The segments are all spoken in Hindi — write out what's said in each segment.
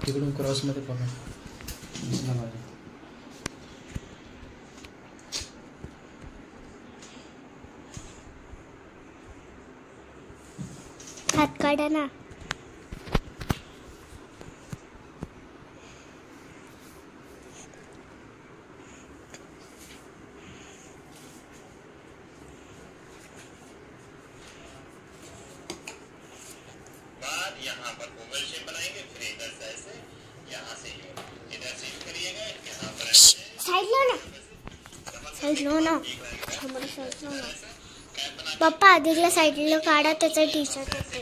तिकडून क्रॉसमध्ये पकड. दिसला माझ्या. हात काढा ना. यहाँ पर ओवल शेप बनाएंगे, फिर इधर से ऐसे, यहाँ से इधर से करिएगा, यहाँ पर साइड लो ना, साइड लो ना, हमारे साइड लो ना. पप्पा आधीला साइड लो काढा. त्याचं टी शर्ट येते,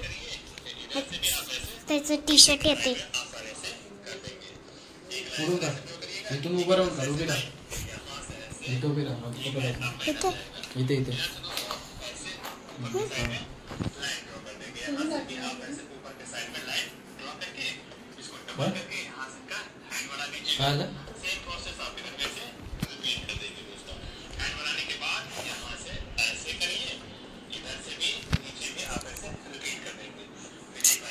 त्याचं टी शर्ट येते. उडू का? इथून उभं राहून का? उभी राहा. इथं उभी राहा. इथे इथे इथे. काय आलं?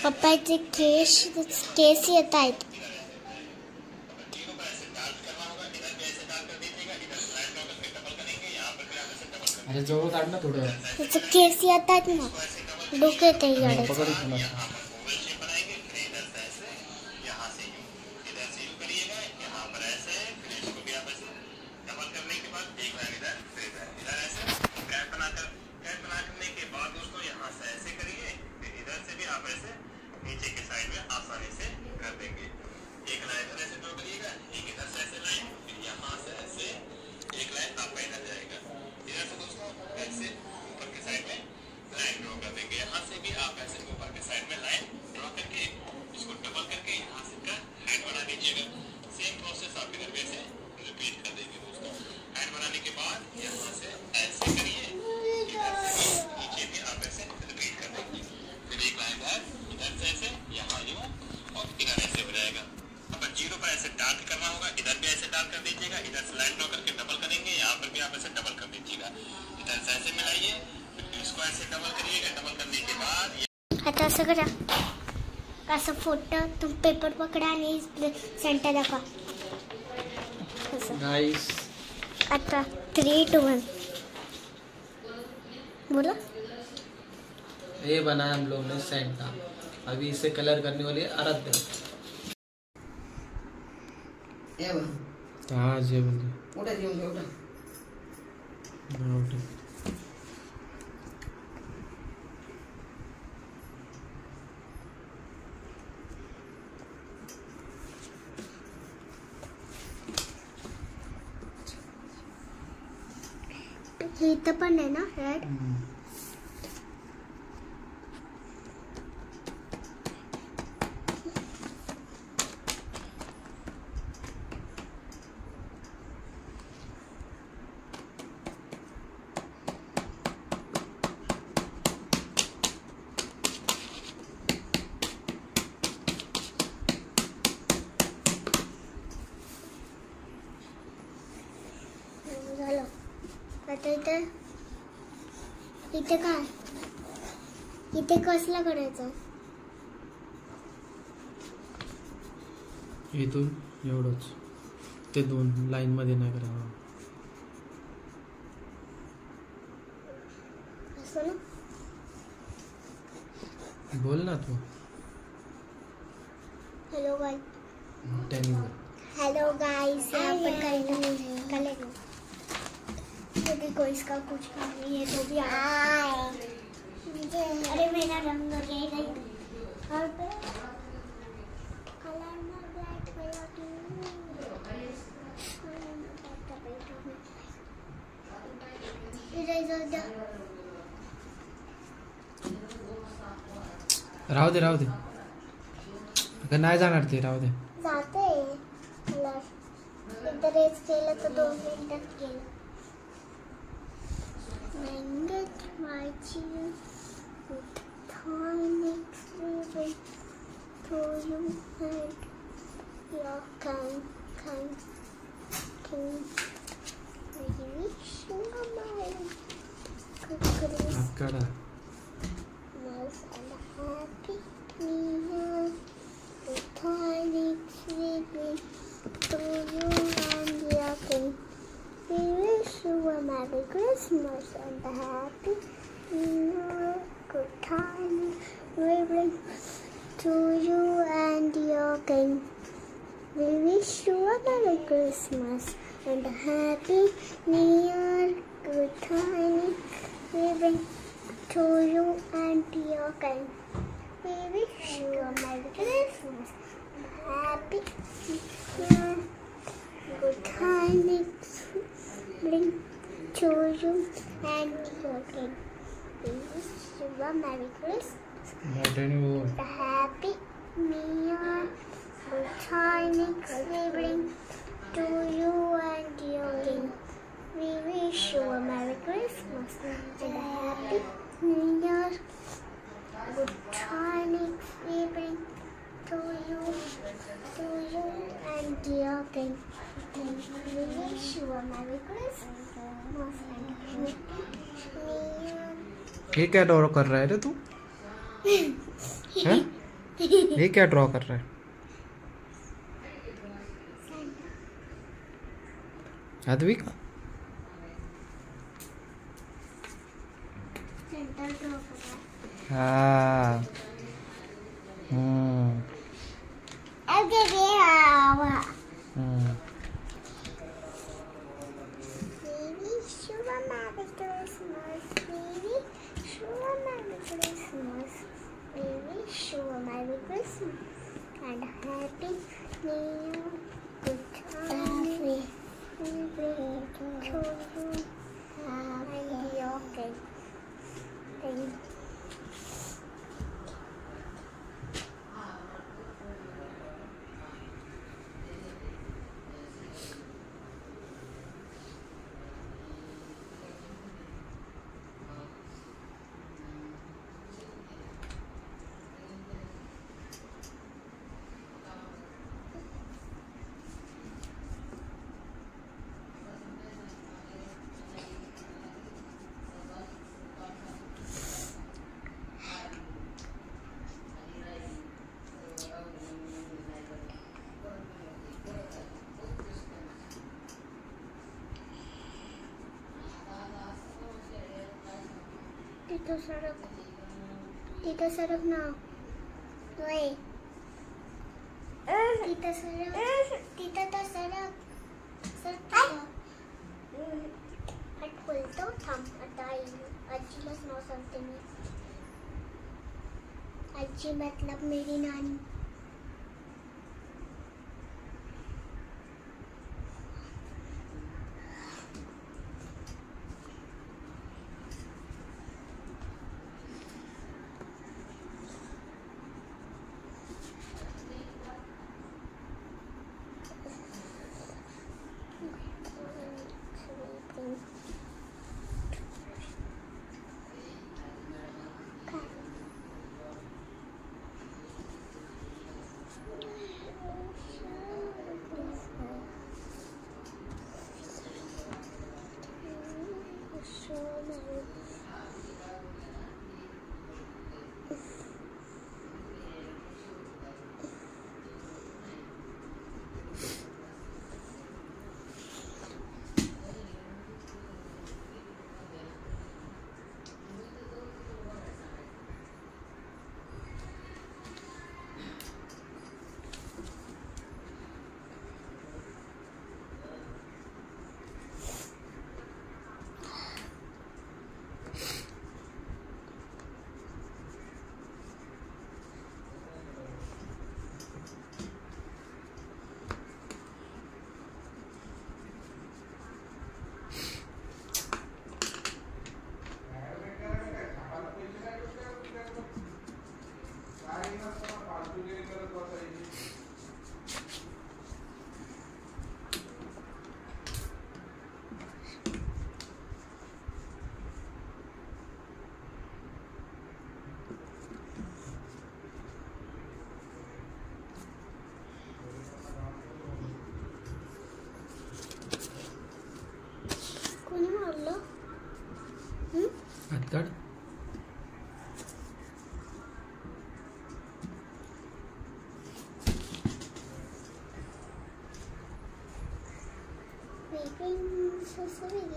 पप्पाचे केस येत आहेत. अरे जवळ काढ ना थोडं. त्याचे केस येत आहेत ना, डोके येते याडे. पकड इथून. नीचे के साइड में आसानी से कर देंगे. एक लाइन ऐसे ड्रॉ करिएगा, एक इधर से ऐसे लाइन, फिर यहाँ से ऐसे एक लाइन आपका इधर जाएगा. इधर से दोस्तों ऐसे ऊपर के साइड में लाइन ड्रॉ कर देंगे. यहाँ से भी आप ऐसे ऊपर के साइड में लाइन ड्रॉ करके इसको डबल करके यहाँ से का हैंड बना दीजिएगा. सेम प्रोसेस आप इधर वैसे रिपीट कर देंगे दोस्तों. हैंड बनाने के बाद यहाँ से ऐसे करिए, इधर से नीचे भी आप ऐसे रिपीट कर देंगे. फिर एक लाइन इधर से ऐसे, यहाँ यूं और इधर ऐसे हो जाएगा. अब जीरो पर ऐसे डार्क करना होगा, इधर भी ऐसे डार्क कर दीजिएगा. इधर से लाइन ड्रॉ करके डबल करेंगे, यहाँ पर भी आप ऐसे डबल कर दीजिएगा. इधर से ऐसे मिलाइए, फिर इसको ऐसे डबल करिएगा. डबल करने के बाद आता असं करा. असं फोटो तुम पेपर पकडा आणि सेंटर दाखवा. गाइस आता 3, 2, 1 बोलो. ये बनाया हम लोग ने सेंटा. अभी इसे कलर करने वाली आराध्या. हाँ जे म्हणजे इथं पण आहे ना रेड. झालं. आता इथे काय, इथे कसला करायचं? इथून एवढंच. ते 2 लाईन मध्ये नाही करा. असं ना. बोल ना तू. Hello guys. हेलो गाइस, यहाँ पर कलर यदि कोई इसका कुछ काम नहीं है तो भी अरे मेरा रंग रेड है और कलर में ब्लैक राहू दे राहू दे. अगं नाही जाणार ते. राहू दे. जाते कलर. एकदा रेस केलं तर 2 मिनिटात केलं. Mangot watching with tiny living for you and your kind wishing a mile अक्काडा. was a happy meal with tiny and the happy new year. Good time we bring to you and your king. We wish you a Merry Christmas and a Happy New Year. Good time we bring to you and your king. We wish you a Merry Christmas and a Happy New Year. Good tidings bring to you and your king. We wish you a Merry Christmas and a Happy New Year. Good tidings we bring to you and your king. We wish you a Merry Christmas and a Happy New Year. Good tidings we bring to you and your king. We wish you a Merry Christmas and a Happy New Year. ये क्या ड्रॉ कर रहा है रे तू? हैं? ये क्या ड्रॉ कर रहा है? अद्विक सेंटर ड्रॉ कर रहा है। हाँ अब ये आवा। We wish you a Merry Christmas. We wish you a Merry Christmas. We wish you a Merry Christmas and a Happy New Year. Good time we bring to you and your king. Tita Sarap na. Wait. Tita Sarap. Tita Sarap. Sarap. At बोलतो थांब आता आजीलाच नाव सांगते मी. आजी मतलब मेरी नानी. हातकाड Weeping so sweet,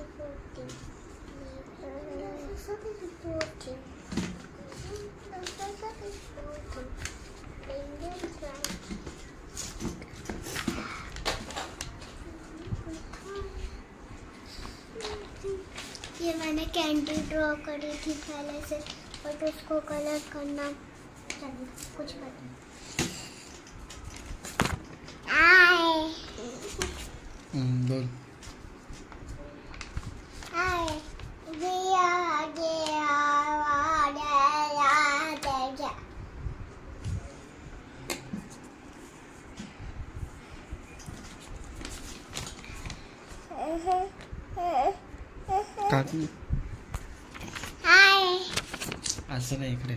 ये मैंने कैंडी ड्रॉ करी थी पहले से, बट उसको कलर करना चाहिए कुछ करना। बोल। काकू असं नाही इकडे.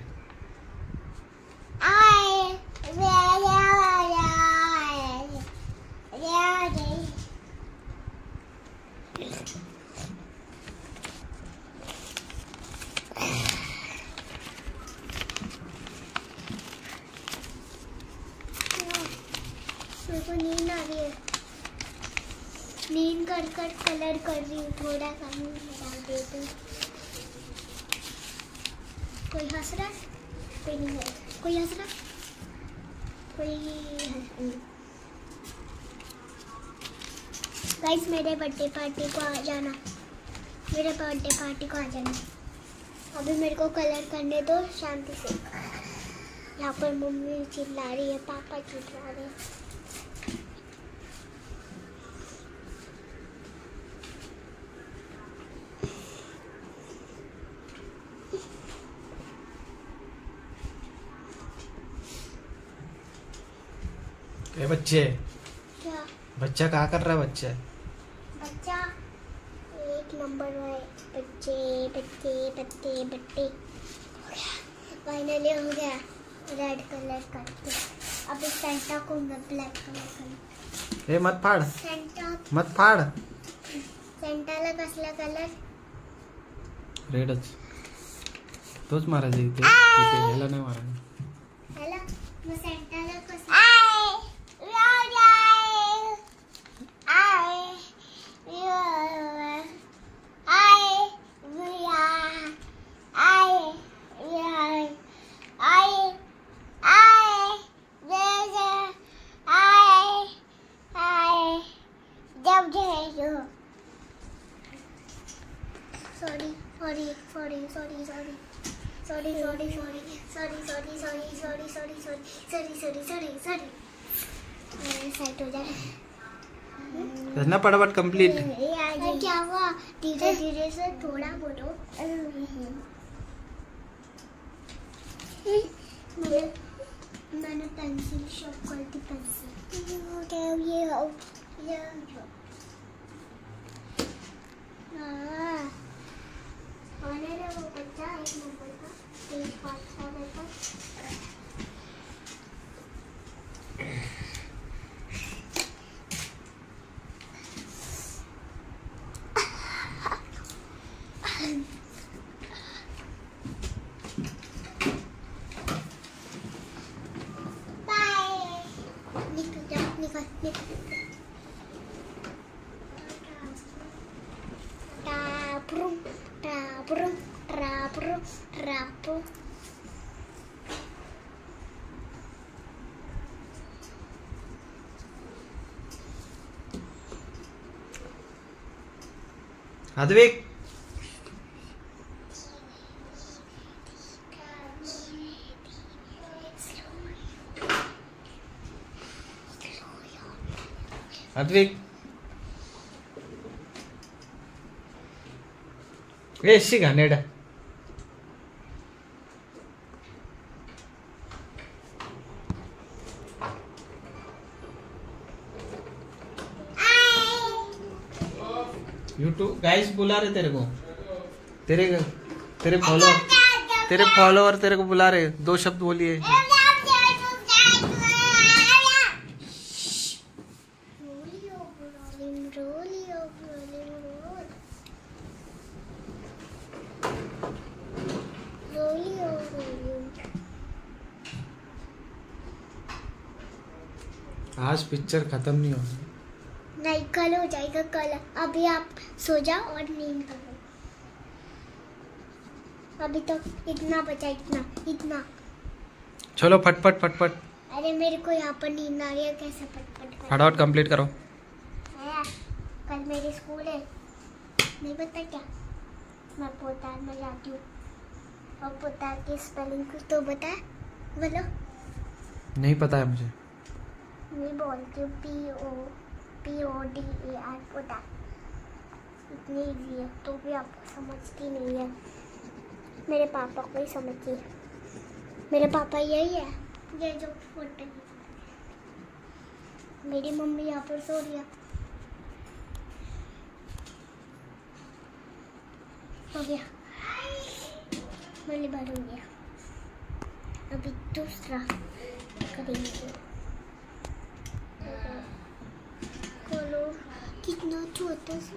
मेरे को नींद आ रही है, नींद कर कर कलर कर रही हूँ, थोड़ा सा डाल देती हूँ। कोई हंस रहा है? कोई नहीं है। कोई हंस रहा? कोई हंस। गाइस मेरे बर्थडे पार्टी को आ जाना, मेरे बर्थडे पार्टी को आ जाना। अभी मेरे को कलर करने दो शांति से। यहाँ पर मम्मी चिल्ला रही है, पापा चिल्ला रहे हैं। ए बच्चे, क्या बच्चा क्या कर रहा है? बच्चा एक नंबर है। बच्चे बच्चे बच्चे बच्चे फाइनली हो गया रेड कलर करके। अब इस सेंटा को मैं ब्लैक कलर करूँ। ए मत फाड़, सेंटा मत फाड़. सेंटाला कसला कलर? रेडच. तोच मारायचा इथे, याला नाही मारायचं. ह्याला मग सेंटाला कसला? सेट हो जाए ना फटाफट कंप्लीट. क्या हुआ? धीरे धीरे से थोड़ा बोलो। मैंने पेंसिल शॉप कर दी, पेंसिल ये आने रे वो बच्चा एक नंबर का, एक पाँच का देखो। अद्विक, अद्विक, ए शिगा नेडा. यूट्यूब गाइस बुला रहे तेरे को, तेरे फॉलोअर तेरे को बुला रहे. 2 शब्द बोलिए. आज पिक्चर खत्म नहीं होगा. नहीं, कल हो जाएगा, कल। अभी आप सो जाओ और नींद करो। अभी तो इतना बचा, इतना। चलो फटफट फटफट। अरे मेरे को यहाँ पर नींद आ रही है, कैसे फटफट फटाफट कंप्लीट करो। कल मेरे स्कूल है, नहीं पता क्या? मैं पोतार में जाती हूँ और पोतार की स्पेलिंग कुछ तो बता, बोलो। नहीं पता है मुझे। मैं बोलती हूँ PODAR, पोतार। इतनी इजी है तो भी आपको समझती नहीं है। मेरे पापा को ही समझती है। मेरे पापा यही है, ये जो फोटो। मेरी मम्मी यहाँ पर सो रही है। हो गया, पहली बार हो गया। अभी दूसरा करेंगे। खोलो, कितना छोटा सा।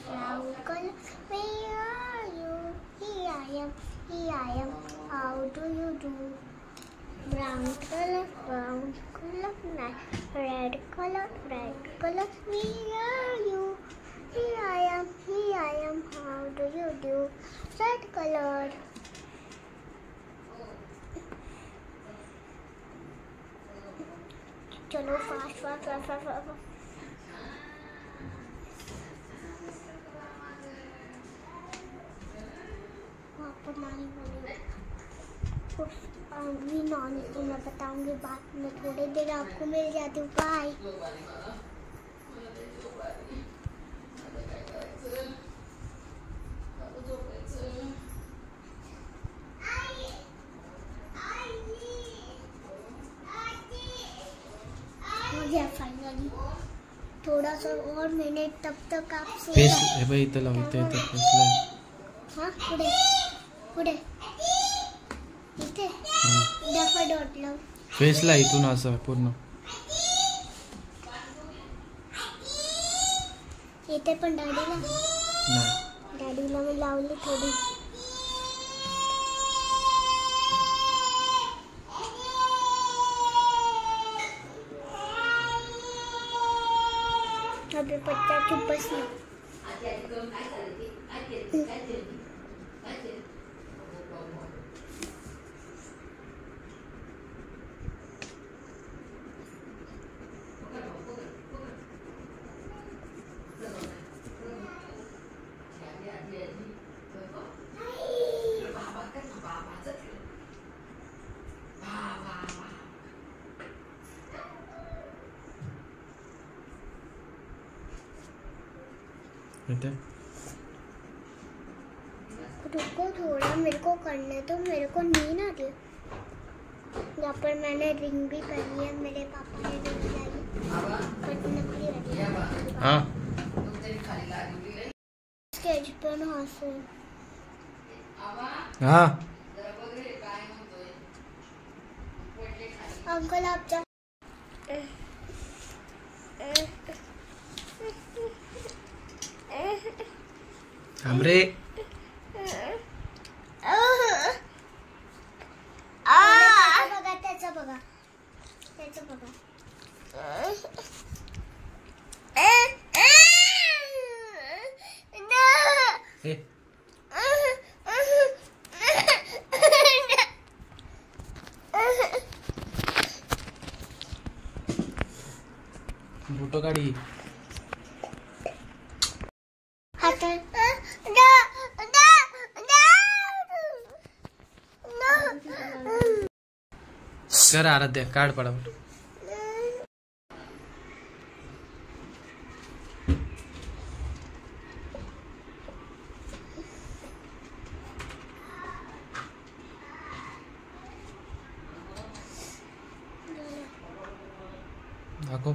Brown color, where are you? Here I am, how do you do? Brown color, red color, where are you? Here I am, how do you do? Red color. चलो फास्ट। नानी बोलेगी नानी को मैं बताऊंगी बात में, थोड़ी देर आपको मिल जाती हूँ। बाय। फाइनली थोड़ा सा और मिनट, तब तक आपसे फेस भाई इथे लाव, इथे फेस लाव। हाँ पुढे इथे डफा डॉट लाव। फेसला इथून असं पूर्ण। इथे पण डॅडीला नाही, डॅडीला मी लावली थोडी। अभी बच्चा चुप बसला। रुको थोड़ा, मेरे को करने तो, मेरे को नींद आ रही है। यहाँ पर मैंने रिंग भी पहनी है, मेरे पापा ने रिंग लाई है। हाँ स्केच पेन हाथ से। हाँ अंकल आप जा। हमरे त्याचं बघा फोटो काढी। कर आराध्या, काढ पडापट। दाखव।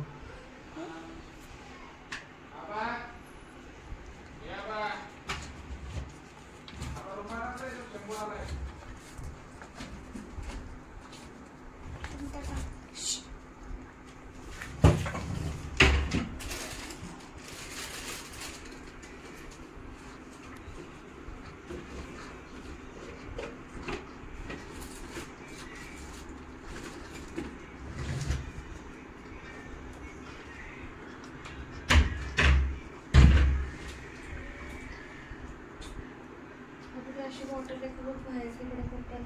पाण्याची बॉटल एक बाहेर तिकडे कुठे